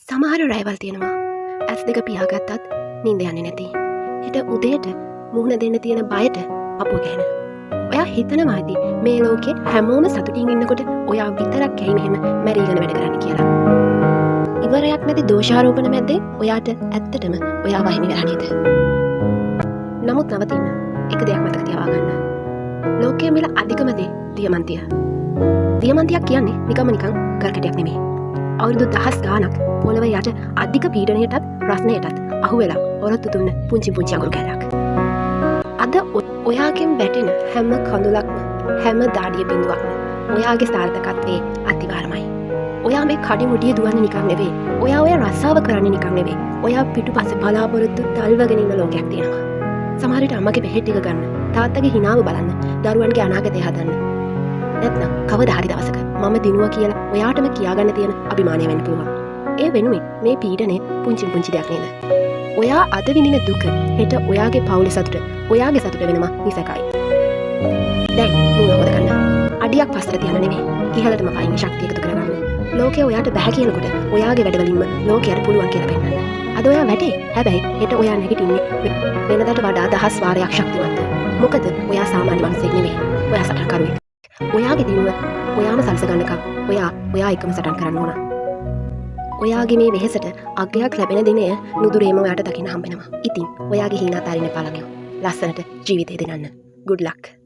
සමහර රැවල් තියෙනවා ඇස් දෙක පියාගත්තත් නින්ද යන්නේ නැති. හිට උදේට මුහුණ දෙන්න තියෙන බයට අපුව ගැහෙන. ඔයා හිතනවා ඇති මේ ලෝකේ හැමෝම සතුටින් ඉන්නකොට ඔයා විතරක් ඇයි මෙහෙම මැරීගෙන වැඩ කරන්න කියලා. ඉවරයක් නැති දෝෂාරෝපණ මැද්දේ ඔයාට ඇත්තටම ඔයා වහිමි වෙලා නේද? නමුත් නවතින්න එක දෙයක් මතක තියාගන්න. ලෝකයේ මිල අධිකම දේ දියමන්තිය. දියමන්තියක් කියන්නේ නිකන් ගල්කැටයක් නෙමෙයි. අවුරුදු 10 ගාණක් පොළව යට අධික පීඩනයටත් රස්නයටත් අහුවෙලා ඔරොත්තු දුන්න පුංචි අඟුරු කැලක්. අද ඔයාගෙන් වැටෙන හැම කඳුලක්ම හැම දාඩිය බිඳුවක්ම ඔයාගේ සාර්ථකත්වයේ අතිවාරමයි. ඔයා මේ කඩිමුඩිය දුවන්නේ නිකන් නෙවෙයි. ඔයා රස්සාව කරන්නේ නිකන් නෙවෙයි. ඔයා පිටුපස්සේ බලාපොරොත්තු තල්වගෙන ඉන්න ලෝකයක් තියෙනවා. සමහර විට අම්මගේ බෙහෙත් ටික ගන්න, තාත්තගේ හිනාව බලන්න, දරුවන්ගේ අනාගතය හදන්න. නැත්නම් කවදා හරි දවසක මම දිනුවා කියලා ඔයාටම කියාගන්න තියෙන අභිමානය වෙන්න පුළුවන්. ඒ වෙනුවෙන් මේ පීඩනේ පුංචි දෙයක් නේද? ඔයා අද විඳින දුක හෙට ඔයාගේ පවුලේ සතුට ඔයාගේ සතුට වෙනවා නිසකයි. දැන් මූණ හොද ගන්න. අඩියක් පස්සට තියන්න නෙමෙයි. ඉහළටම පයින් ශක්තිය එකතු කරගන්න. ලෝකේ ඔයාට බෑ කියනකොට ඔයාගේ වැඩවලින්ම ලෝකයට පුළුවන් කියලා පෙන්නන්න. අද ඔයා වැඩේ. හැබැයි හෙට ඔයා නැගිටින්නේ වෙනදාට වඩා 10 වාරයක් ශක්තිමත්ව. මොකද ඔයා සාමාන්‍ය මිනිසෙක් නෙමෙයි. ඔයා සටන්කරුවෙක්. ඔයාගේ දිනුව ඔයාම සලස ගන්නකම් ඔයා එකම සටන් කරන්න ඕන. ඔයාගේ මේ වෙහෙසට අගයක් ලැබෙන දිනය නුදුරේම ඔයාට දකින්න හම්බෙනවා. ඉතින් ඔයාගේ හීන අතාරින්න පළවෙනි. ලස්සනට ජීවිතේ දෙනන්න. good luck.